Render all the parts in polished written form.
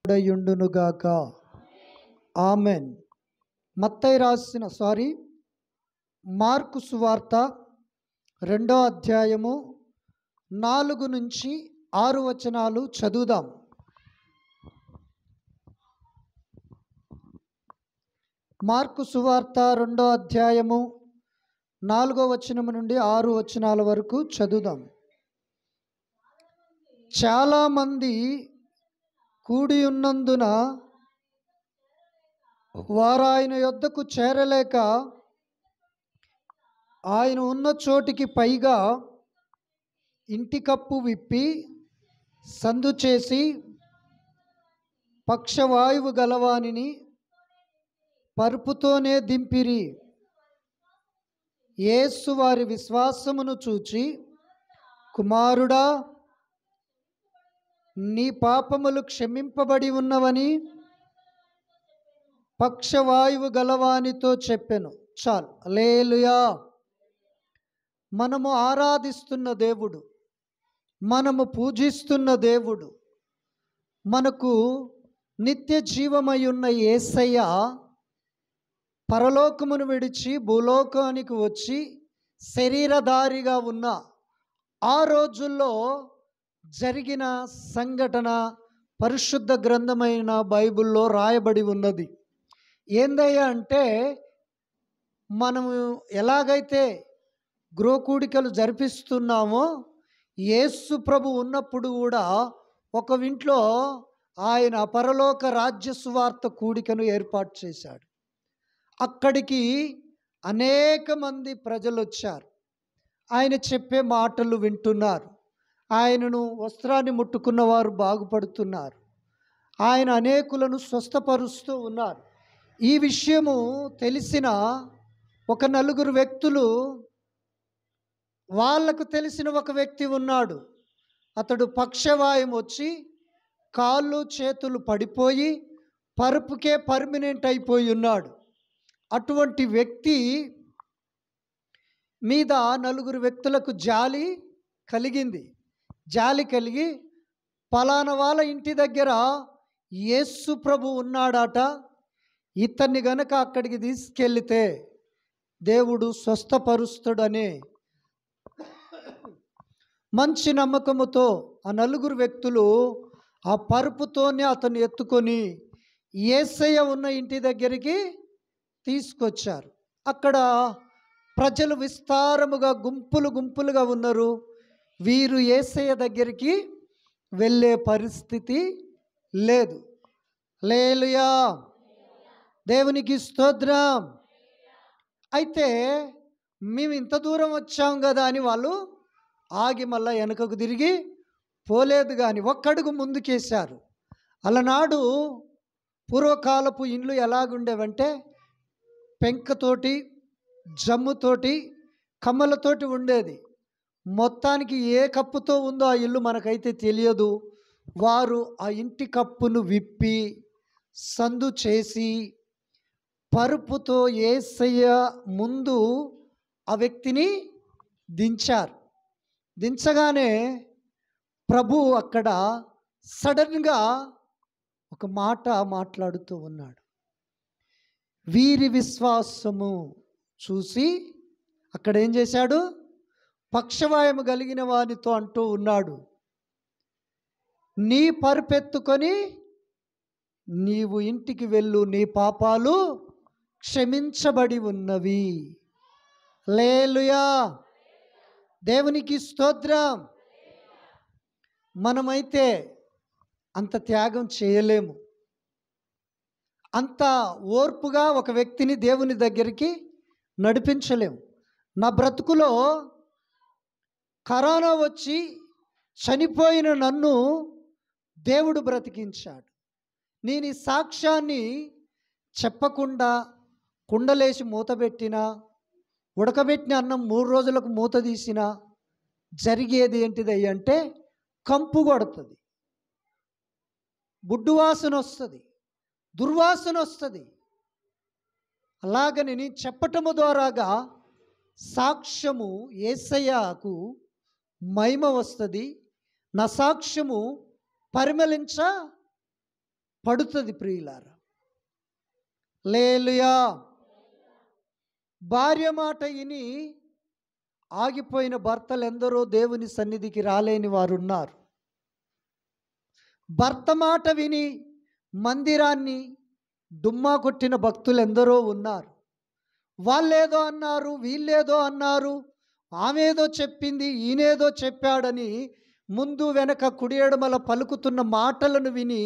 తోడయుండునుగాక. Amen. మత్తయి రాసిన mark సువార్త 2వ అధ్యాయము 4 నుంచి 6 వచనాలు చదువుదాం. మార్కు సువార్త 2వ అధ్యాయము 4వ వచనము నుండి 6 వచనాల వరకు చదువుదాం. చాలామంది కూడి ఉన్నందున వారు ఆయన యొద్దకు చేరలేక ఆయన ఉన్న చోటికి పైగా ఇంటి కప్పు విప్పి సందు చేసి పక్షవాయువు గలవానిని పరుపుతోనే దింపిరి. యేసు వారి విశ్వాసమును చూచి, కుమారుడా, నీ పాపములు క్షమింపబడి ఉన్నవని పక్షవాయువు గలవానితో చెప్పెను. చాలు. హల్లెలూయా. మనము ఆరాధిస్తున్న దేవుడు, మనము పూజిస్తున్న దేవుడు, మనకు నిత్య జీవమై ఉన్న యేసయ్య పరలోకమును విడిచి భూలోకానికి వచ్చి శరీరధారిగా ఉన్న ఆ రోజుల్లో జరిగిన సంఘటన పరిశుద్ధ గ్రంథమైన బైబిల్లో రాయబడి ఉన్నది. ఏందయ్యా అంటే, మనము ఎలాగైతే గృహకూడికలు జరిపిస్తున్నామో యేసు ప్రభు ఉన్నప్పుడు కూడా ఒక ఇంట్లో ఆయన పరలోక రాజ్య సువార్త కూడికను ఏర్పాటు చేశాడు. అక్కడికి అనేక మంది ప్రజలు వచ్చారు. ఆయన చెప్పే మాటలు వింటున్నారు. ఆయనను వస్త్రాన్ని ముట్టుకున్న వారు బాగుపడుతున్నారు. ఆయన అనేకులను స్వస్థపరుస్తూ ఉన్నారు. ఈ విషయము తెలిసిన ఒక 4 వ్యక్తులు, వాళ్లకు తెలిసిన ఒక వ్యక్తి ఉన్నాడు. అతడు పక్షవాయువు వచ్చి కాళ్ళు చేతులు పడిపోయి పరుపుకే పర్మినెంట్ అయిపోయి ఉన్నాడు. అటువంటి వ్యక్తి మీద 4 వ్యక్తులకు జాలి కలిగింది. జాలి కలిగి, పలానా వాళ్ళ ఇంటి దగ్గర యేసు ప్రభు ఉన్నాడట, ఇతన్ని గనక అక్కడికి తీసుకెళ్తే దేవుడు స్వస్థపరుస్తాడని మంచి నమ్మకముతో ఆ 4 వ్యక్తులు ఆ పరుపుతోనే అతన్ని ఎత్తుకొని యేసయ్య ఉన్న ఇంటి దగ్గరికి తీసుకొచ్చారు. అక్కడ ప్రజలు విస్తారముగా గుంపులుగా ఉన్నారు. వీరు యేసయ్య దగ్గరికి వెళ్ళే పరిస్థితి లేదు. హల్లెలూయా. దేవునికి స్తోత్రం. అయితే మేము ఇంత దూరం వచ్చాం కదా అని వాళ్ళు ఆగి మళ్ళా వెనకకు తిరిగి పోలేదు, కానీ ఒక్కడుగు ముందుకేశారు. అలనాడు పూర్వకాలపు ఇండ్లు ఎలాగుండేవంటే పెంకతోటి, జమ్ముతోటి, కమ్మలతోటి ఉండేది. మొత్తానికి ఏ కప్పుతో ఉందో ఆ ఇల్లు మనకైతే తెలియదు. వారు ఆ ఇంటి కప్పును విప్పి సందు చేసి పరుపుతో యేసయ్య ముందు ఆ వ్యక్తిని దించారు. దించగానే ప్రభు అక్కడ సడన్గా ఒక మాట మాట్లాడుతూ ఉన్నాడు. వీరి విశ్వాసము చూసి అక్కడ ఏం చేశాడు? పక్షవాయము కలిగిన వానితో అంటూ ఉన్నాడు, నీ పరుపెత్తుకొని నీవు ఇంటికి వెళ్ళు, నీ పాపాలు క్షమించబడి ఉన్నవి. హల్లెలూయా. దేవునికి స్తోత్రం. మనమైతే అంత త్యాగం చేయలేము. అంత ఓర్పుగా ఒక వ్యక్తిని దేవుని దగ్గరికి నడిపించలేము. నా బ్రతుకులో కరోనా వచ్చి చనిపోయిన నన్ను దేవుడు బ్రతికించాడు. నేను ఈ సాక్ష్యాన్ని చెప్పకుండా కుండలేసి మూతబెట్టినా, ఉడకబెట్టిన అన్నం 3 రోజులకు మూత తీసినా జరిగేది ఏంటిది అంటే కంపు కొడుతుంది, బుడ్డు వాసన వస్తుంది, దుర్వాసన వస్తుంది. అలాగని నేను చెప్పటము ద్వారాగా సాక్ష్యము యేసయ్యకు మహిమ వస్తుంది. నా సాక్ష్యము పరిమళించబడుతుంది. పడుతుంది ప్రియులారా. హల్లెలూయా. భార్య మాట విని ఆగిపోయిన భర్తలు ఎందరో దేవుని సన్నిధికి రాలేని వారు ఉన్నారు. భర్త మాట విని మందిరాన్ని డుమ్మా కొట్టిన భక్తులు ఎందరో ఉన్నారు. వాళ్ళేదో అన్నారు, వీళ్ళేదో అన్నారు, ఆమెదో చెప్పింది, ఈయనేదో చెప్పాడని ముందు వెనక కుడి ఎడమల పలుకుతున్న మాటలను విని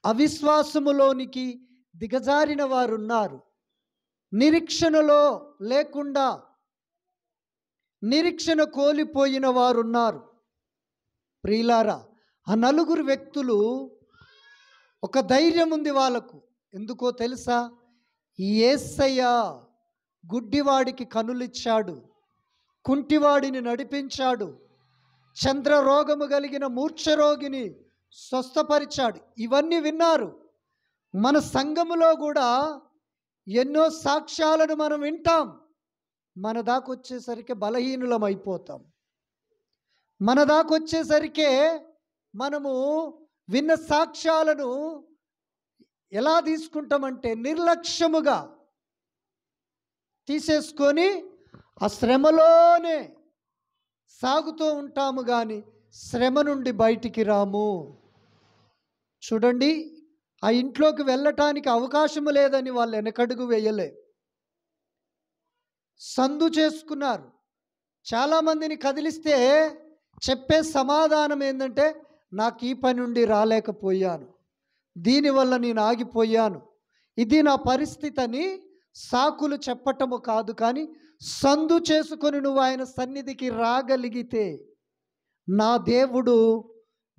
అవిశ్వాసములోనికి దిగజారిన వారున్నారు. నిరీక్షణలో లేకుండా నిరీక్షణ కోల్పోయిన వారున్నారు. ప్రియులారా, ఆ నలుగురు వ్యక్తులు ఒక ధైర్యం ఉంది వాళ్ళకు. ఎందుకో తెలుసా? యేసయ్య గుడ్డివాడికి కనులిచ్చాడు, కుంటివాడిని నడిపించాడు, చంద్రరోగము కలిగిన మూర్ఛరోగిని స్వస్థపరిచాడు. ఇవన్నీ విన్నారు. మన సంఘములో కూడా ఎన్నో సాక్ష్యాలను మనం వింటాం. మన దాకొచ్చేసరికి బలహీనులం అయిపోతాం. మన దాకొచ్చేసరికి మనము విన్న సాక్ష్యాలను ఎలా తీసుకుంటామంటే నిర్లక్ష్యముగా తీసేసుకొని ఆ శ్రమలోనే సాగుతూ ఉంటాము, కానీ శ్రమ నుండి బయటికి రాము. చూడండి, ఆ ఇంట్లోకి వెళ్ళటానికి అవకాశము లేదని వాళ్ళు వెనకడుగు వేయలే, సందు చేసుకున్నారు. చాలామందిని కదిలిస్తే చెప్పే సమాధానం ఏంటంటే, నాకు ఈ పని నుండి రాలేకపోయాను, దీనివల్ల నేను ఆగిపోయాను, ఇది నా పరిస్థితి అని సాకులు చెప్పటము కాదు. కానీ సందు చేసుకొని నువ్వు ఆయన సన్నిధికి రాగలిగితే నా దేవుడు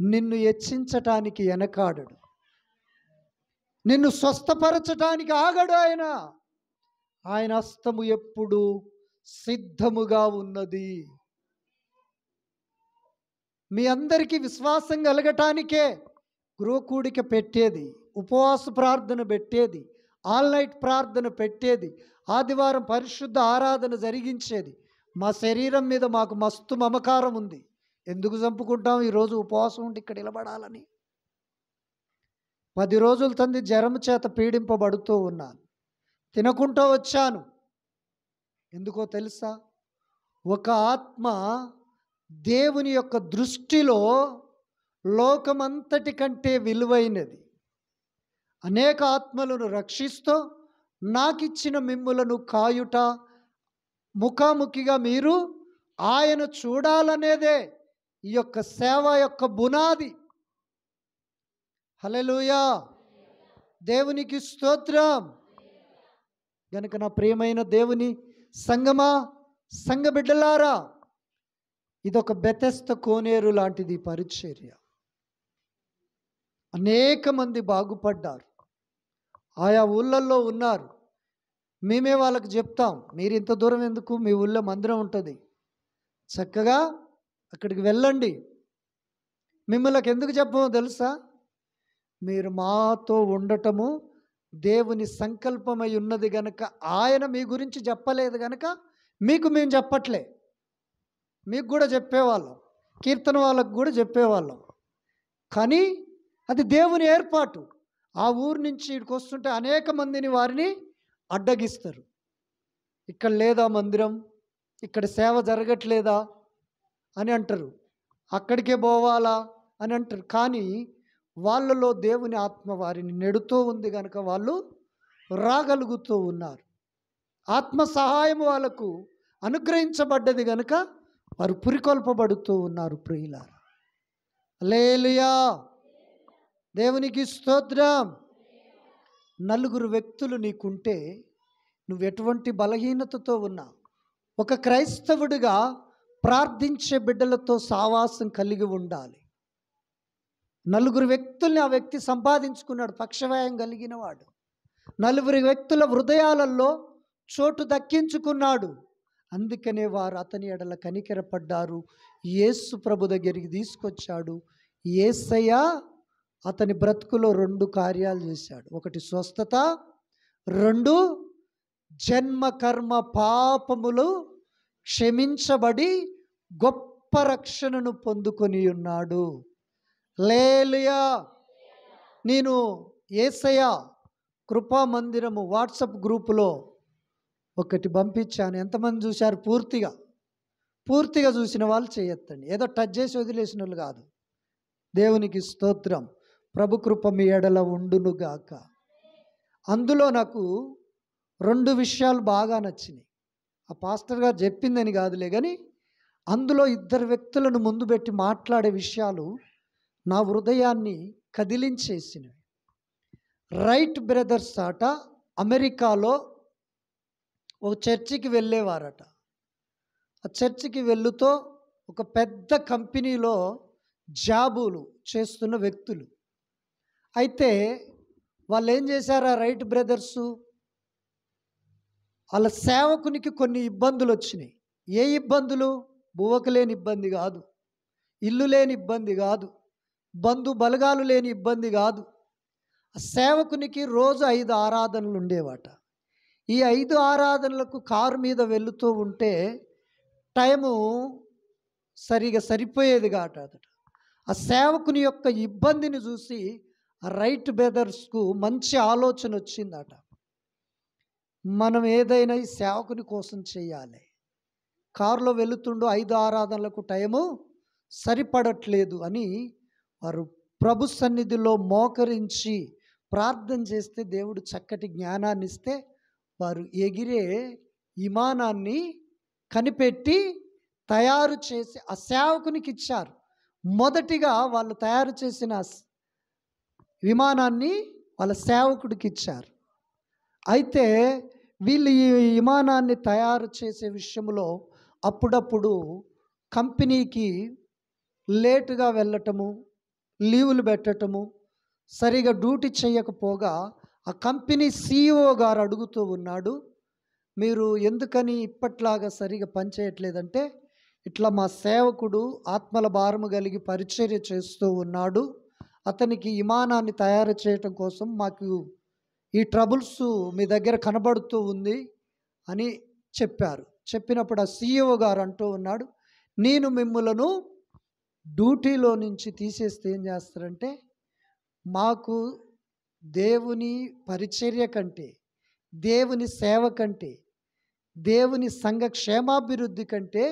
నిన్ను హెచ్చించటానికి వెనకాడడు, నిన్ను స్వస్థపరచటానికి ఆగడు. ఆయన హస్తము ఎప్పుడు సిద్ధముగా ఉన్నది. మీ అందరికీ విశ్వాసం కలగటానికే గృహకూడిక పెట్టేది, ఉపవాస ప్రార్థన పెట్టేది, ఆల్ నైట్ ప్రార్థన పెట్టేది, ఆదివారం పరిశుద్ధ ఆరాధన జరిగించేది. మా శరీరం మీద మాకు మస్తు మమకారం ఉంది. ఎందుకు చంపుకుంటాం? ఈరోజు ఉపవాసం ఉండి ఇక్కడ నిలబడాలని. 10 రోజుల తంది జ్వరం చేత పీడింపబడుతూ ఉన్నాను, తినకుంటూ వచ్చాను. ఎందుకో తెలుసా? ఒక ఆత్మ దేవుని యొక్క దృష్టిలో లోకమంతటి కంటే విలువైనది. అనేక ఆత్మలను రక్షిస్తూ నాకిచ్చిన మిమ్ములను కాయుట, ముఖాముఖిగా మీరు ఆయన చూడాలనేదే ఈ యొక్క సేవ యొక్క బునాది. హల్లెలూయా, దేవునికి స్తోత్రం. గనుక నా ప్రియమైన దేవుని సంగమా, సంఘ బిడ్డలారా, ఇదొక బెతెస్త కోనేరు లాంటిది పరిచర్య. అనేక మంది బాగుపడ్డారు, ఆయా ఊళ్ళల్లో ఉన్నారు. మేమే వాళ్ళకి చెప్తాం, మీరు ఇంత దూరం ఎందుకు, మీ ఊళ్ళో మందిరం ఉంటుంది, చక్కగా అక్కడికి వెళ్ళండి. మిమ్మల్ని ఎందుకు చెప్పమో తెలుసా? మీరు మాతో ఉండటము దేవుని సంకల్పమై ఉన్నది గనక, ఆయన మీ గురించి చెప్పలేదు గనక మీకు మేము చెప్పట్లే. మీకు కూడా చెప్పేవాళ్ళం, కీర్తన వాళ్ళకు కూడా చెప్పేవాళ్ళం. కానీ అది దేవుని ఏర్పాటు. ఆ ఊరు నుంచి ఇక్కడికి వస్తుంటే అనేక మందిని వారిని అడ్డగిస్తారు. ఇక్కడ లేదా మందిరం, ఇక్కడ సేవ జరగట్లేదా అని అంటారు, అక్కడికే పోవాలా అని అంటారు. కానీ వాళ్ళలో దేవుని ఆత్మ వారిని నెడుతూ ఉంది కనుక వాళ్ళు రాగలుగుతూ ఉన్నారు. ఆత్మ సహాయం వాళ్ళకు అనుగ్రహించబడ్డది కనుక వారు పురికొల్పబడుతూ ఉన్నారు. ప్రియులారా, హల్లెలూయా, దేవునికి స్తోత్రం. నలుగురు వ్యక్తులు నీకుంటే నువ్వు ఎటువంటి బలహీనతతో ఉన్నా, ఒక క్రైస్తవుడిగా ప్రార్థించే బిడ్డలతో సావాసం కలిగి ఉండాలి. నలుగురు వ్యక్తుల్ని ఆ వ్యక్తి సంపాదించుకున్నాడు, పక్షవాయం కలిగిన వాడు. నలుగురు వ్యక్తుల హృదయాలలో చోటు దక్కించుకున్నాడు. అందుకనే వారు అతని ఎడల కనికెరపడ్డారు, యేసు ప్రభు దగ్గరికి తీసుకొచ్చాడు. యేసయ్య అతని బ్రతుకులో 2 కార్యాలు చేశాడు. 1 స్వస్థత, 2 జన్మ కర్మ పాపములు క్షమించబడి గొప్ప రక్షణను పొందుకొని ఉన్నాడు. హల్లెలూయా. నేను యేసయ్య కృపా మందిరము వాట్సాప్ గ్రూపులో ఒకటి పంపించాను. ఎంతమంది చూశారు? పూర్తిగా చూసిన వాళ్ళు చేయొద్దండి. ఏదో టచ్ చేసి వదిలేసిన వాళ్ళు కాదు. దేవునికి స్తోత్రం. ప్రభు కృప మీ ఎడల ఉండునుగాక. అందులో నాకు 2 విషయాలు బాగా నచ్చినాయి. ఆ పాస్టర్ గారు చెప్పిందని కాదులే కానీ, అందులో 2 వ్యక్తులను ముందు పెట్టి మాట్లాడే విషయాలు నా హృదయాన్ని కదిలించేసినవి. రైట్ బ్రదర్స్ ఆట అమెరికాలో ఒక చర్చికి వెళ్ళేవారట. ఆ చర్చికి వెళుతూ ఒక పెద్ద కంపెనీలో జాబులు చేస్తున్న వ్యక్తులు. అయితే వాళ్ళు ఏం చేశారు? ఆ రైట్ బ్రదర్సు వాళ్ళ సేవకునికి కొన్ని ఇబ్బందులు వచ్చినాయి. ఏ ఇబ్బందులు? బువ్వకు లేని ఇబ్బంది కాదు, ఇల్లు లేని ఇబ్బంది కాదు, బంధు బలగాలు లేని ఇబ్బంది కాదు. ఆ సేవకునికి రోజు 5 ఆరాధనలు ఉండేవాట. ఈ 5 ఆరాధనలకు కారు మీద వెళుతూ ఉంటే టైము సరిగా సరిపోయేది కాదట. ఆ సేవకుని యొక్క ఇబ్బందిని చూసి ఆ రైట్ బ్రదర్స్కు మంచి ఆలోచన వచ్చిందట. మనం ఏదైనా ఈ సేవకుని కోసం చేయాలి. కారులో వెళుతుండో 5 ఆరాధనలకు టైము సరిపడట్లేదు అని వారు ప్రభు సన్నిధిలో మోకరించి ప్రార్థన చేస్తే దేవుడు చక్కటి జ్ఞానాన్ని ఇస్తే వారు ఎగిరే విమానాన్ని కనిపెట్టి తయారు చేసి ఆ సేవకునికి ఇచ్చారు. మొదటిగా వాళ్ళు తయారు చేసిన విమానాన్ని వాళ్ళ సేవకుడికి ఇచ్చారు. అయితే వీళ్ళు ఈ విమానాన్ని తయారు చేసే విషయంలో అప్పుడప్పుడు కంపెనీకి లేటుగా వెళ్ళటము, లీవులు పెట్టటము, సరిగా డ్యూటీ చేయకపోగా ఆ కంపెనీ CEO గారు అడుగుతూ ఉన్నాడు, మీరు ఎందుకని ఇప్పట్లాగా సరిగా పనిచేయట్లేదంటే, ఇట్లా మా సేవకుడు ఆత్మల భారము కలిగి పరిచర్య చేస్తూ ఉన్నాడు, అతనికి విమానాన్ని తయారు చేయటం కోసం మాకు ఈ ట్రబుల్స్ మీ దగ్గర కనబడుతూ ఉంది అని చెప్పారు. చెప్పినప్పుడు ఆ CEO గారు అంటూ ఉన్నాడు, నేను మిమ్మలను డ్యూటీలో నుంచి తీసేస్తే ఏం చేస్తారంటే, మాకు దేవుని పరిచర్య కంటే, దేవుని సేవ కంటే, దేవుని సంఘ క్షేమాభివృద్ధి కంటే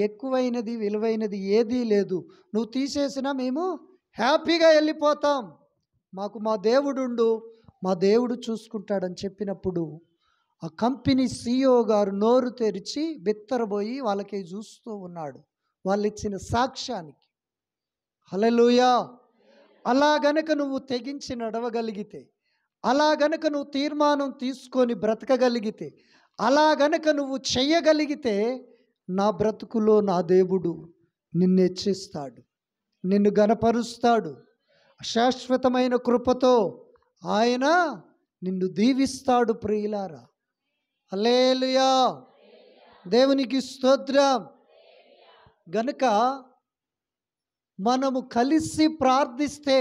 ఎక్కువైనది విలువైనది ఏదీ లేదు. నువ్వు తీసేసినా మేము హ్యాపీగా వెళ్ళిపోతాం. మాకు మా దేవుడుండు, మా దేవుడు చూసుకుంటాడని చెప్పినప్పుడు ఆ కంపెనీ CEO గారు నోరు తెరిచి బిత్తరబోయి వాళ్ళకి చూస్తూ ఉన్నాడు, వాళ్ళు ఇచ్చిన సాక్ష్యానికి. హల్లెలూయా. అలా గనక నువ్వు తెగించి నడవగలిగితే, అలా గనక నువ్వు తీర్మానం తీసుకొని బ్రతకగలిగితే, అలా గనక నువ్వు చెయ్యగలిగితే నా బ్రతుకులో నా దేవుడు నిన్ను హెచ్చిస్తాడు, నిన్ను గణపరుస్తాడు. శాశ్వతమైన కృపతో ఆయన నిన్ను దీవిస్తాడు. ప్రియులారా, హల్లెలూయా, దేవునికి స్తోత్రం. గనుక మనము కలిసి ప్రార్థిస్తే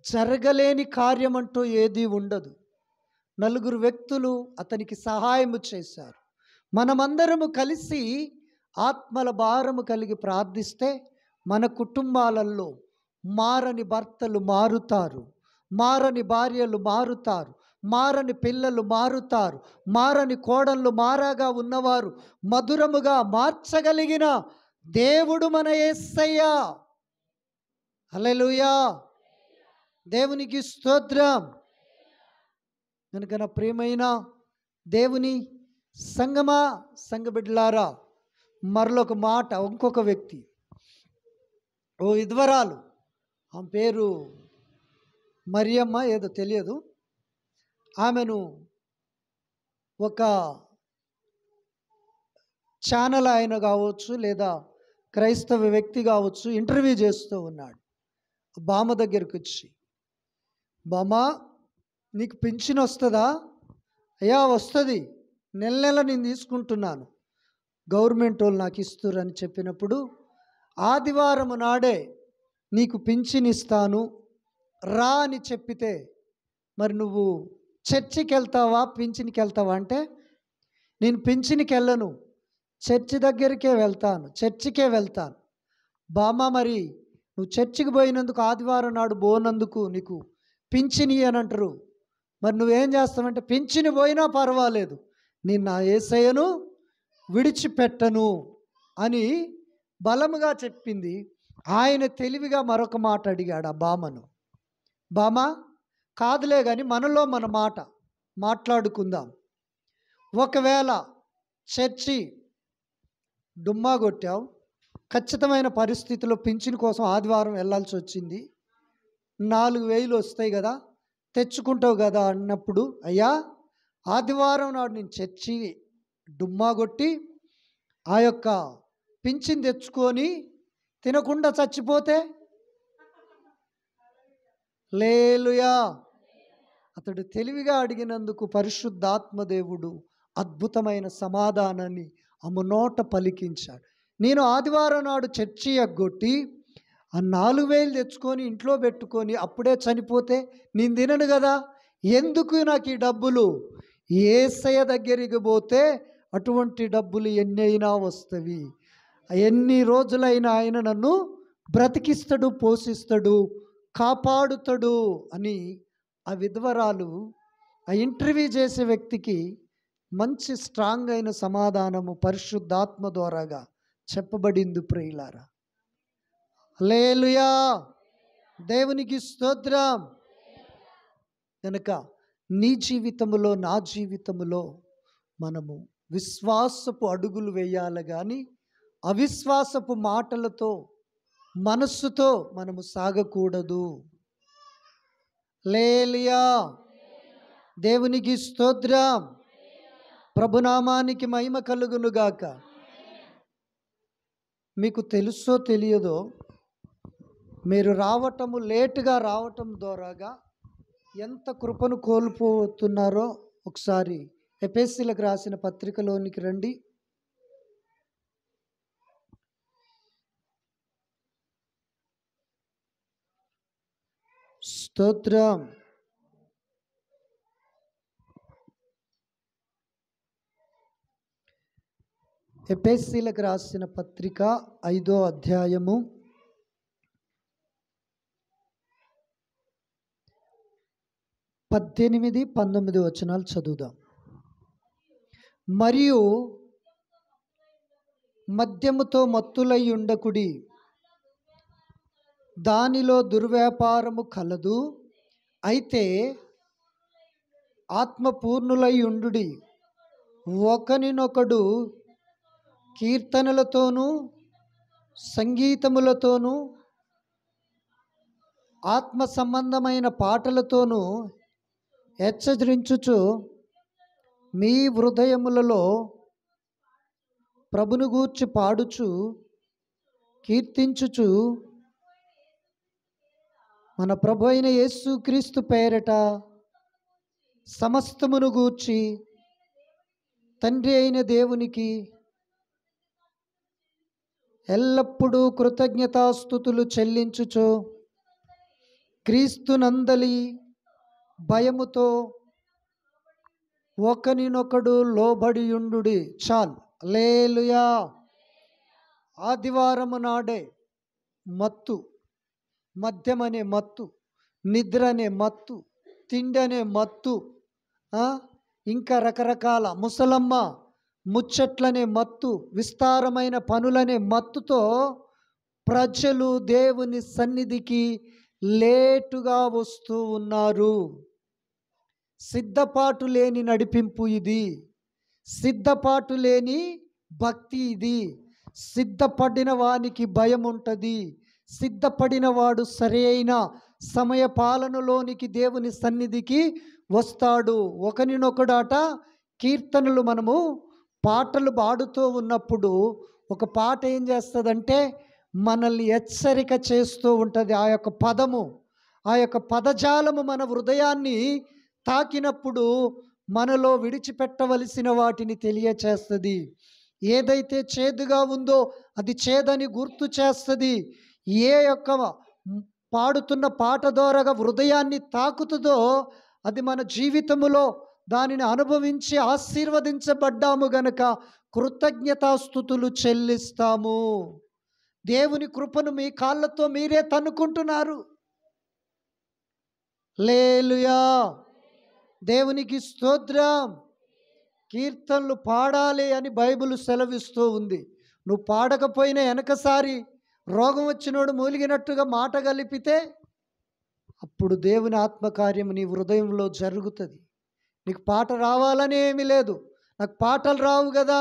జరగలేని కార్యం అంటూ ఏదీ ఉండదు. 4 వ్యక్తులు అతనికి సహాయము చేశారు. మనమందరము కలిసి ఆత్మల భారము కలిగి ప్రార్థిస్తే మన కుటుంబాలలో మారని భర్తలు మారుతారు, మారని భార్యలు మారుతారు, మారని పిల్లలు మారుతారు, మారని కోడళ్ళు మారాగా ఉన్నవారు మధురముగా మార్చగలిగిన దేవుడు మన యేసయ్య. హల్లెలూయా, దేవునికి స్తోత్రం. కనుక నా ప్రియమైన దేవుని సంగమా, సంఘ బిడ్డలారా, మరొక మాట, ఇంకొక వ్యక్తి, ఓ విధవరాలు, ఆమె పేరు మరియమ్మ ఏదో తెలియదు, ఆమెను ఒక ఛానల్ ఆయన కావచ్చు లేదా క్రైస్తవ వ్యక్తి కావచ్చు ఇంటర్వ్యూ చేస్తూ ఉన్నాడు. బామ్మ దగ్గరికి వచ్చి, బామ్మ నీకు పింఛన్ వస్తుందా? అయ్యా వస్తుంది, నెల నెల నేను తీసుకుంటున్నాను, గవర్నమెంట్ వాళ్ళు నాకు ఇస్తురని చెప్పినప్పుడు, ఆదివారం నాడే నీకు పింఛన్ ఇస్తాను రా అని చెప్పితే, మరి నువ్వు చర్చికి వెళ్తావా పింఛన్కి వెళ్తావా అంటే, నేను పింఛన్కి వెళ్ళను, చర్చి దగ్గరికే వెళ్తాను, చర్చికే వెళ్తాను. బామ్మ మరి నువ్వు చర్చికి పోయినందుకు, ఆదివారం నాడు పోనందుకు నీకు పింఛని అని అంటారు. మరి నువ్వేం చేస్తావంటే, పింఛని పోయినా పర్వాలేదు, నేను నా యేసయ్యను విడిచిపెట్టను అని బలముగా చెప్పింది. ఆయన తెలివిగా మరొక మాట అడిగాడు ఆ బామను. బామా, కాదులే కానీ మనలో మన మాట మాట్లాడుకుందాం. ఒకవేళ చర్చి డుమ్మా కొట్టావు, ఖచ్చితమైన పరిస్థితిలో పింఛన్ కోసం ఆదివారం వెళ్ళాల్సి వచ్చింది, 4,000 వస్తాయి కదా, తెచ్చుకుంటావు కదా అన్నప్పుడు, అయ్యా ఆదివారం నాడు నేను చర్చి డుమ్మా కొట్టి ఆ యొక్క పింఛన్ తెచ్చుకొని తినకుండా చచ్చిపోతే? హల్లెలూయా. అతడు తెలివిగా అడిగినందుకు పరిశుద్ధాత్మదేవుడు అద్భుతమైన సమాధానాన్ని ఆమె నోట పలికించాడు. నేను ఆదివారం నాడు చర్చి ఎగ్గొట్టి ఆ 4,000 తెచ్చుకొని ఇంట్లో పెట్టుకొని అప్పుడే చనిపోతే నేను తినను కదా, ఎందుకు నాకు ఈ డబ్బులు? యేసయ్య దగ్గరికి పోతే అటువంటి డబ్బులు ఎన్నైనా వస్తవి, ఎన్ని రోజులైనా ఆయన నన్ను బ్రతికిస్తాడు, పోషిస్తాడు, కాపాడుతాడు అని ఆ విధవరాలు ఆ ఇంటర్వ్యూ చేసే వ్యక్తికి మంచి స్ట్రాంగ్ అయిన సమాధానము పరిశుద్ధాత్మ ద్వారాగా చెప్పబడింది. ప్రియులారా, హల్లెలూయా, దేవునికి స్తోత్రం. కనుక నీ జీవితములో, నా జీవితములో మనము విశ్వాసపు అడుగులు వేయాలి కానీ అవిశ్వాసపు మాటలతో, మనస్సుతో మనము సాగకూడదు. హల్లెలూయా, దేవునికి స్తోత్రం. ప్రభునామానికి మహిమ కలుగునుగాక. మీకు తెలుసో తెలియదో, మీరు రావటము లేటుగా రావటం ద్వారాగా ఎంత కృపను కోల్పోతున్నారో ఒకసారి ఎఫెసీయులకు రాసిన పత్రికలోనికి రండి. స్తోత్రం. ఎఫెసీయులకు రాసిన పత్రిక 5వ అధ్యాయము 18, 19 వచనాలు చదువుదాం. మరియు మద్యముతో మత్తులై ఉండకుడి, దానిలో దుర్వ్యాపారము కలదు, అయితే ఆత్మపూర్ణులై ఉండుడి, ఒకనినొకడు కీర్తనలతోనూ సంగీతములతోనూ ఆత్మ సంబంధమైన పాటలతోనూ హెచ్చరించుచు మీ హృదయములలో ప్రభును గూర్చి పాడుచు కీర్తించుచు మన ప్రభు అయిన యేసుక్రీస్తు పేరట సమస్తమును గూర్చి తండ్రి అయిన దేవునికి ఎల్లప్పుడూ కృతజ్ఞతాస్తుతులు చెల్లించుచు క్రీస్తునందలి భయముతో ఒకనినొకడు లోబడియుండుడి. చాలు. హల్లెలూయా. ఆదివారము నాడే మత్తు, మద్యం అనే మత్తు, నిద్ర అనే మత్తు, తిండి అనే మత్తు, ఇంకా రకరకాల ముసలమ్మ ముచ్చట్లనే మత్తు, విస్తారమైన పనులనే మత్తుతో ప్రజలు దేవుని సన్నిధికి లేటుగా వస్తూ ఉన్నారు. సిద్ధపాటు లేని నడిపింపు ఇది, సిద్ధపాటు లేని భక్తి ఇది. సిద్ధపడిన వానికి భయం ఉంటుంది, సిద్ధపడిన వాడు సరైన సమయ పాలనలోనికి దేవుని సన్నిధికి వస్తాడు. ఒకనినొకడాట కీర్తనలు మనము పాటలు పాడుతూ ఉన్నప్పుడు ఒక పాట ఏం చేస్తుందంటే మనల్ని హెచ్చరిక చేస్తూ ఉంటుంది. ఆ యొక్క పదము, ఆ యొక్క పదజాలము మన హృదయాన్ని తాకినప్పుడు మనలో విడిచిపెట్టవలసిన వాటిని తెలియచేస్తుంది. ఏదైతే చేదుగా ఉందో అది చేదని గుర్తు చేస్తుంది. ఏ యొక్క పాడుతున్న పాట ద్వారాగా హృదయాన్ని తాకుతుందో అది మన జీవితములో దానిని అనుభవించి ఆశీర్వదించబడ్డాము గనక కృతజ్ఞతాస్తుతులు చెల్లిస్తాము. దేవుని కృపను మీ కాళ్ళతో మీరే తన్నుకుంటున్నారు. హల్లెలూయా. దేవునికి స్తోత్రం. కీర్తనలు పాడాలి అని బైబిల్ సెలవిస్తూ ఉంది. నువ్వు పాడకపోయినా వెనకసారి రోగం వచ్చినోడు మూలిగినట్టుగా మాట కలిపితే అప్పుడు దేవుని ఆత్మకార్యం నీ హృదయంలో జరుగుతుంది. నీకు పాట రావాలని ఏమీ లేదు. నాకు పాటలు రావు కదా,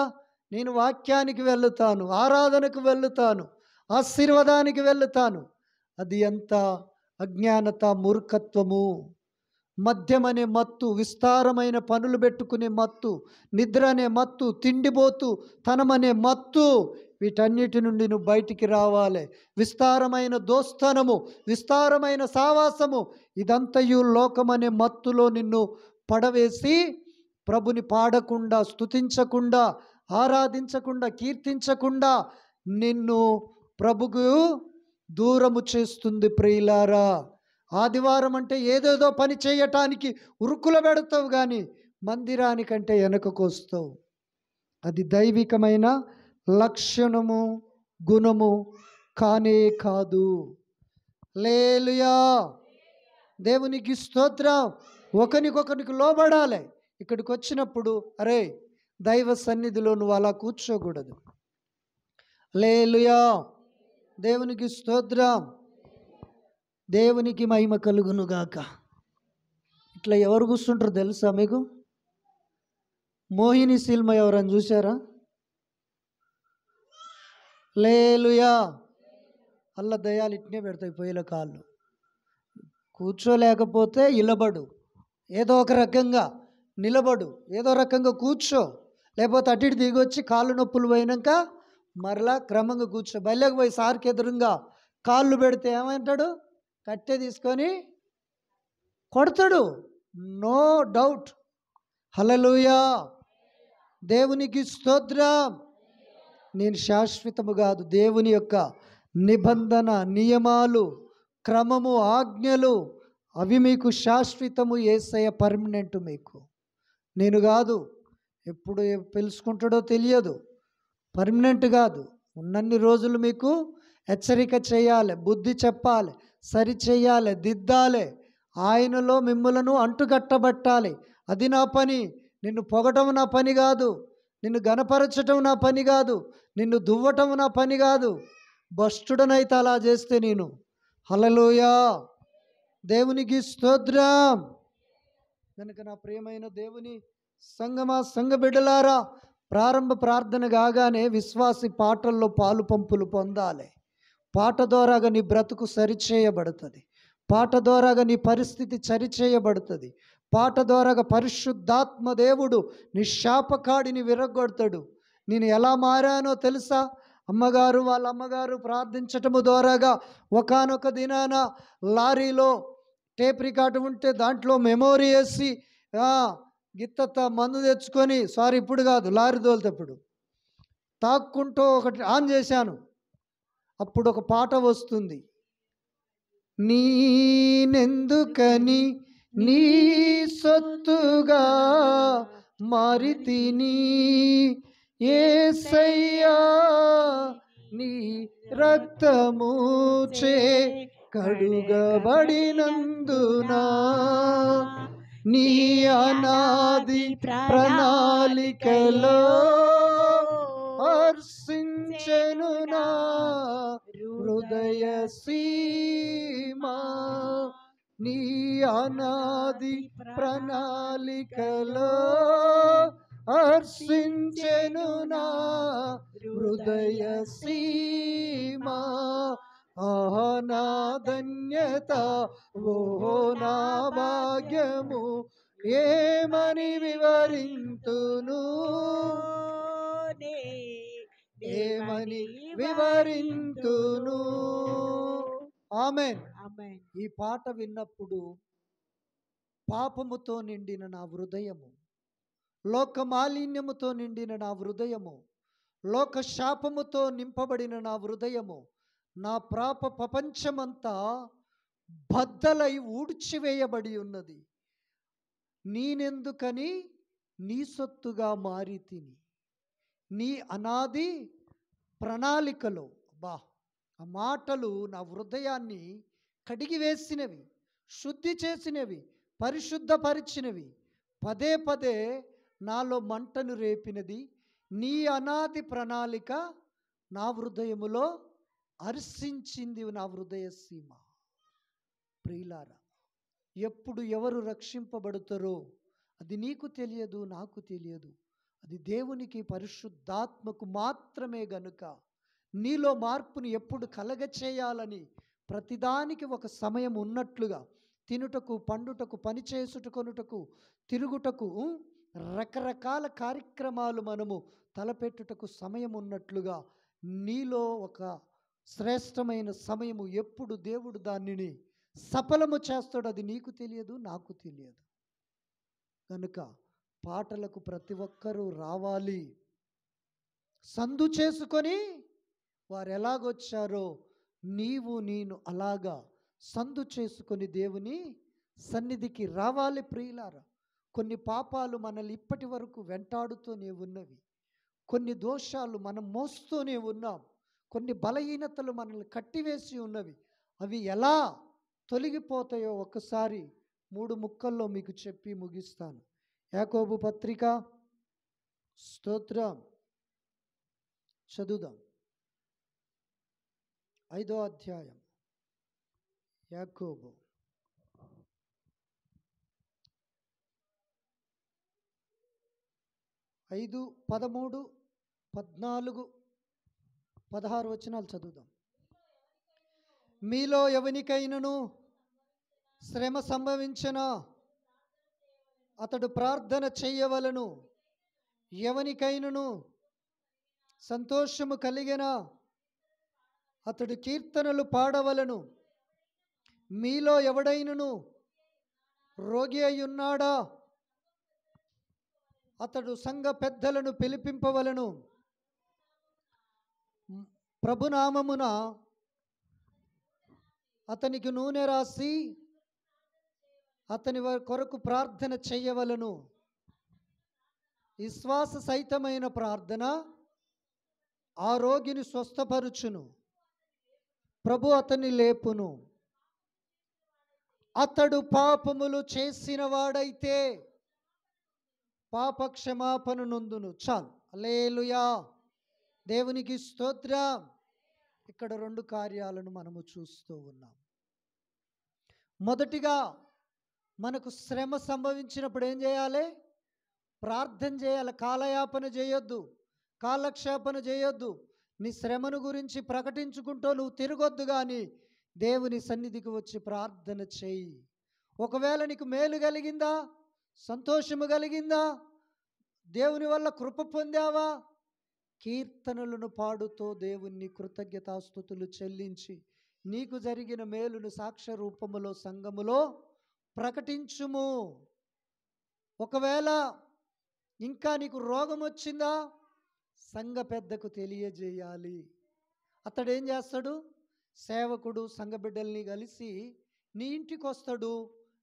నేను వాక్యానికి వెళ్తాను, ఆరాధనకు వెళ్తాను, ఆశీర్వాదానికి వెళ్తాను. అది ఎంత అజ్ఞానత, మూర్ఖత్వము. మద్యం అనే మత్తు, విస్తారమైన పనులు పెట్టుకునే మత్తు, నిద్ర అనే మత్తు, తిండిపోతు తనమనే మత్తు, వీటన్నిటి నుండి నువ్వు బయటికి రావాలి. విస్తారమైన దోస్తనము, విస్తారమైన సావాసము, ఇదంతయు లోకమనే మత్తులో నిన్ను పడవేసి ప్రభుని పాడకుండా, స్తుతించకుండా, ఆరాధించకుండా, కీర్తించకుండా నిన్ను ప్రభుకు దూరము చేస్తుంది. ప్రియులారా, ఆదివారం అంటే ఏదేదో పని చేయటానికి ఉరుకుల పెడతావు, కానీ మందిరానికంటే వెనకకు వస్తావు. అది దైవికమైన లక్షణము, గుణము కానే కాదు. హల్లెలూయా. దేవునికి స్తోత్రం. ఒకరికొకరికి లోబడాలి. ఇక్కడికి వచ్చినప్పుడు అరే దైవ సన్నిధిలో నువ్వు అలా కూర్చోకూడదు. హల్లెలూయా. దేవునికి స్తోత్రం. దేవునికి మహిమ కలుగునుగాక. ఇట్లా ఎవరు కూర్చుంటారు తెలుసా మీకు? మోహిని సినిమ ఎవరని చూసారా? హల్లెలూయా. అల్ల దయాలు ఇట్నే పెడతాయి పొయ్యిల కాళ్ళు. కూర్చోలేకపోతే ఇలబడు, ఏదో ఒక రకంగా నిలబడు, ఏదో రకంగా కూర్చో, లేకపోతే అటు ఇటు దిగొచ్చి కాళ్ళు నొప్పులు పోయినాక మరలా క్రమంగా కూర్చో. బయలుకి పోయి సార్కి ఎదురుగా కాళ్ళు పెడితే ఏమంటాడు? కట్టె తీసుకొని కొడతాడు, నో డౌట్. హల్లెలూయా. దేవునికి స్తోత్రం. నేను శాశ్వతము కాదు. దేవుని యొక్క నిబంధన, నియమాలు, క్రమము, ఆజ్ఞలు అవి మీకు శాశ్వతము. యేసయ్య పర్మనెంట్ మీకు. నేను కాదు, ఎప్పుడు తెలుసుకుంటాడో తెలియదు. పర్మనెంట్ కాదు. ఉన్నన్ని రోజులు మీకు హెచ్చరిక చేయాలి, బుద్ధి చెప్పాలి, సరి చేయాలి, దిద్దాలి. ఆయనలో మిమ్ములను అంటుకట్టబట్టాలి. అది నా పని. నిన్ను పొగటం నా పని కాదు, నిన్ను గణపరచటం నా పని కాదు, నిన్ను దువ్వటం నా పని కాదు. భ్రష్టుడనైతే అలా చేస్తే నేను. హల్లెలూయా. దేవునికి స్తోత్రం. కనుక నా ప్రియమైన దేవుని సంగమా, సంఘ బిడ్డలారా, ప్రారంభ ప్రార్థన కాగానే విశ్వాసి పాటల్లో పాలు పంపులు పొందాలి. పాట ద్వారాగా నీ బ్రతుకు సరిచేయబడుతుంది. పాట ద్వారాగా నీ పరిస్థితి సరిచేయబడుతుంది. పాట ద్వారాగా పరిశుద్ధాత్మ దేవుడు నీ శాపకాడిని విరగొడతాడు. నేను ఎలా మారానో తెలుసా? అమ్మగారు, వాళ్ళ అమ్మగారు ప్రార్థించటము ద్వారాగా ఒకానొక దినాన లారీలో టేప్ రికార్డు ఉంటే దాంట్లో మెమోరీ వేసి గిత్తత మందు తెచ్చుకొని, సారీ ఇప్పుడు కాదు, లారీ తోలితేప్పుడు తాక్కుంటూ ఒకటి ఆన్ చేశాను. అప్పుడు ఒక పాట వస్తుంది. నేనెందుకని నీ సొత్తుగా మారితిని యేసయ్యా, నీ రక్తముచే కడుగబడినందునా, నీ అనాది ప్రణాళికలో హర్షించెను నా హృదయ సీమా. నీ అనాది ప్రణాళికలో హర్షించెను నా హృదయ సీమా. ఆహా నా ధన్యత, ఓహో నా భాగ్యము, ఏమని వివరింతును, ఏమని వివరింతును. ఆమేన్. ఈ పాట విన్నప్పుడు పాపముతో నిండిన నా హృదయము, లోకమాలిన్యముతో నిండిన నా హృదయము, లోక శాపముతో నింపబడిన నా హృదయము, నా పాప ప్రపంచమంతా బద్దలై ఊడ్చివేయబడి ఉన్నది. నేనెందుకని నీ సొత్తుగా మారి తిని, నీ అనాది ప్రణాళికలో. బా, ఆ మాటలు నా హృదయాన్ని కడిగివేసినవి, శుద్ధి చేసినవి, పరిశుద్ధపరిచినవి, పదే పదే నాలో మంటను రేపినది నీ అనాది ప్రణాళిక నా హృదయములో హర్షించింది నా హృదయ సీమ. ప్రియులారా, ఎప్పుడు ఎవరు రక్షింపబడతారో అది నీకు తెలియదు, నాకు తెలియదు. అది దేవునికి, పరిశుద్ధాత్మకు మాత్రమే గనుక నీలో మార్పుని ఎప్పుడు కలగచేయాలని ప్రతిదానికి ఒక సమయం ఉన్నట్లుగా తినుటకు, పండుటకు, పని చేసుటకొనుటకు, తిరుగుటకు, రకరకాల కార్యక్రమాలు మనము తలపెట్టుటకు సమయం ఉన్నట్లుగా నీలో ఒక శ్రేష్టమైన సమయము ఎప్పుడు దేవుడు దానిని సఫలము చేస్తాడు అది నీకు తెలియదు, నాకు తెలియదు. కనుక పాటలకు ప్రతి ఒక్కరూ రావాలి. సందు చేసుకొని వారు ఎలాగొచ్చారో నీవు నేను అలాగా సందు చేసుకొని దేవుని సన్నిధికి రావాలి. ప్రియులారా, కొన్ని పాపాలు మనల్ని ఇప్పటి వరకు వెంటాడుతూనే ఉన్నవి. కొన్ని దోషాలు మనం మోస్తూనే ఉన్నాం. కొన్ని బలహీనతలు మనల్ని కట్టివేసి ఉన్నవి. అవి ఎలా తొలగిపోతాయో ఒకసారి 3 ముక్కల్లో మీకు చెప్పి ముగిస్తాను. యాకోబు పత్రిక స్తోత్రం చదువుదాం. 5వ అధ్యాయం యాకోబు 5, 13, 14, 16 వచనాలు చదువుదాం. మీలో ఎవనికైనను శ్రమ సంభవించినా అతడు ప్రార్థన చేయవలను. ఎవనికైనను సంతోషము కలిగిన అతడు కీర్తనలు పాడవలను. మీలో ఎవడైనను రోగి అయి ఉన్నాడా అతడు సంఘ పెద్దలను పిలిపింపవలను. ప్రభునామమున అతనికి నూనె రాసి అతని కొరకు ప్రార్థన చేయవలను. విశ్వాస సహితమైన ప్రార్థన ఆ రోగిని స్వస్థపరుచును. ప్రభు అతన్ని లేపును. అతడు పాపములు చేసిన వాడైతే పాప క్షమాపణ నొందును. చాలు. హల్లెలూయా, దేవునికి స్తోత్రం. ఇక్కడ 2 కార్యాలను మనము చూస్తూ ఉన్నాం. మొదటిగా మనకు శ్రమ సంభవించినప్పుడు ఏం చేయాలి? ప్రార్థన చేయాలి. కాలయాపన చేయొద్దు, కాలక్షేపణ చేయొద్దు. నీ శ్రమను గురించి ప్రకటించుకుంటూ నువ్వు తిరగొద్దు, కానీ దేవుని సన్నిధికి వచ్చి ప్రార్థన చేయి. ఒకవేళ నీకు మేలు కలిగిందా, సంతోషము కలిగిందా, దేవుని వల్ల కృప పొందావా, కీర్తనలను పాడుతూ దేవుని కృతజ్ఞతాస్తుతులు చెల్లించి నీకు జరిగిన మేలును సాక్ష్య రూపములో సంఘములో ప్రకటించుము. ఒకవేళ ఇంకా నీకు రోగం వచ్చిందా, సంఘ పెద్దకు తెలియజేయాలి. అతడు ఏం చేస్తాడు? సేవకుడు సంఘ బిడ్డల్ని కలిసి నీ ఇంటికి వస్తాడు.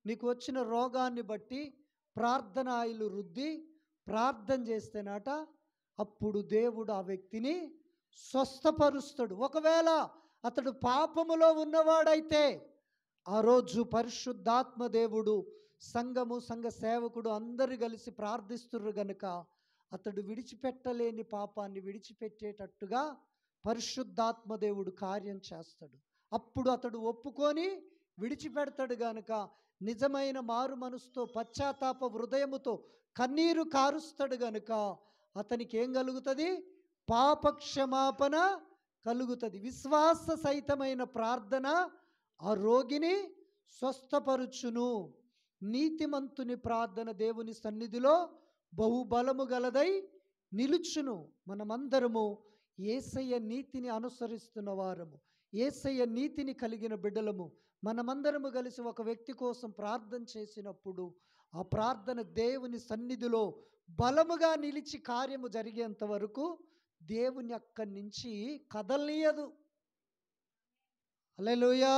నీకు వచ్చిన రోగాన్ని బట్టి ప్రార్థన ఆయిలు రుద్ది ప్రార్థన చేస్తేనట అప్పుడు దేవుడు ఆ వ్యక్తిని స్వస్థపరుస్తాడు. ఒకవేళ అతడు పాపములో ఉన్నవాడైతే ఆ రోజు పరిశుద్ధాత్మ దేవుడు, సంఘము, సంఘ సేవకుడు అందరూ కలిసి ప్రార్థిస్తున్నారు గనుక అతడు విడిచిపెట్టలేని పాపాన్ని విడిచిపెట్టేటట్టుగా పరిశుద్ధాత్మ దేవుడు కార్యం చేస్తాడు. అప్పుడు అతడు ఒప్పుకొని విడిచిపెడతాడు గనుక నిజమైన మారు మనసుతో, పశ్చాత్తాప హృదయముతో కన్నీరు కారుస్తాడు గనుక అతనికి ఏం కలుగుతుంది? పాప క్షమాపణ కలుగుతుంది. విశ్వాస సహితమైన ప్రార్థన ఆ రోగిని స్వస్థపరుచును. నీతిమంతుని ప్రార్థన దేవుని సన్నిధిలో బహుబలము గలదై నిలుచును. మనమందరము యేసయ్య నీతిని అనుసరిస్తున్న వారము, యేసయ్య నీతిని కలిగిన బిడ్డలము. మనమందరము కలిసి ఒక వ్యక్తి కోసం ప్రార్థన చేసినప్పుడు ఆ ప్రార్థన దేవుని సన్నిధిలో బలముగా నిలిచి కార్యము జరిగేంత వరకు దేవుని అక్కడి నుంచి కదలనీయదు. హల్లెలూయా.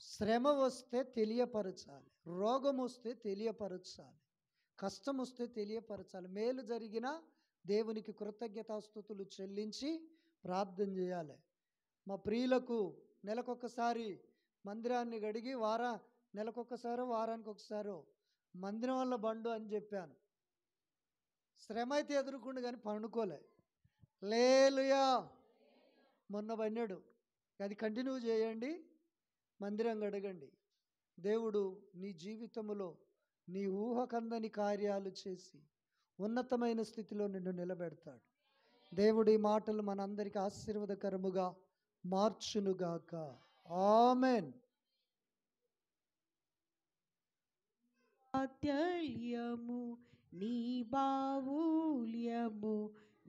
శ్రమ వస్తే తెలియపరచాలి, రోగం వస్తే తెలియపరచాలి, కష్టం వస్తే తెలియపరచాలి. మేలు జరిగిన దేవునికి కృతజ్ఞతాస్తుతులు చెల్లించి ప్రార్థన చేయాలి. మా ప్రియులకు నెలకొకసారి మందిరాన్ని గడిగి నెలకొకసారో వారానికి ఒకసారో మందిరం వల్ల బండు అని చెప్పాను. శ్రమ అయితే ఎదుర్కొండు కానీ పండుకోలే. లేలుయా. మొన్న పన్నాడు. అది కంటిన్యూ చేయండి, మందిరం గడగండి. దేవుడు నీ జీవితంలో నీ ఊహకందని కార్యాలు చేసి ఉన్నతమైన స్థితిలో నిన్ను నిలబెడతాడు. దేవుడి మాటలు మనందరికీ ఆశీర్వాదకరముగా మార్చునుగాక. ఆమెన్. వాత్సల్యము నీ బాహుల్యము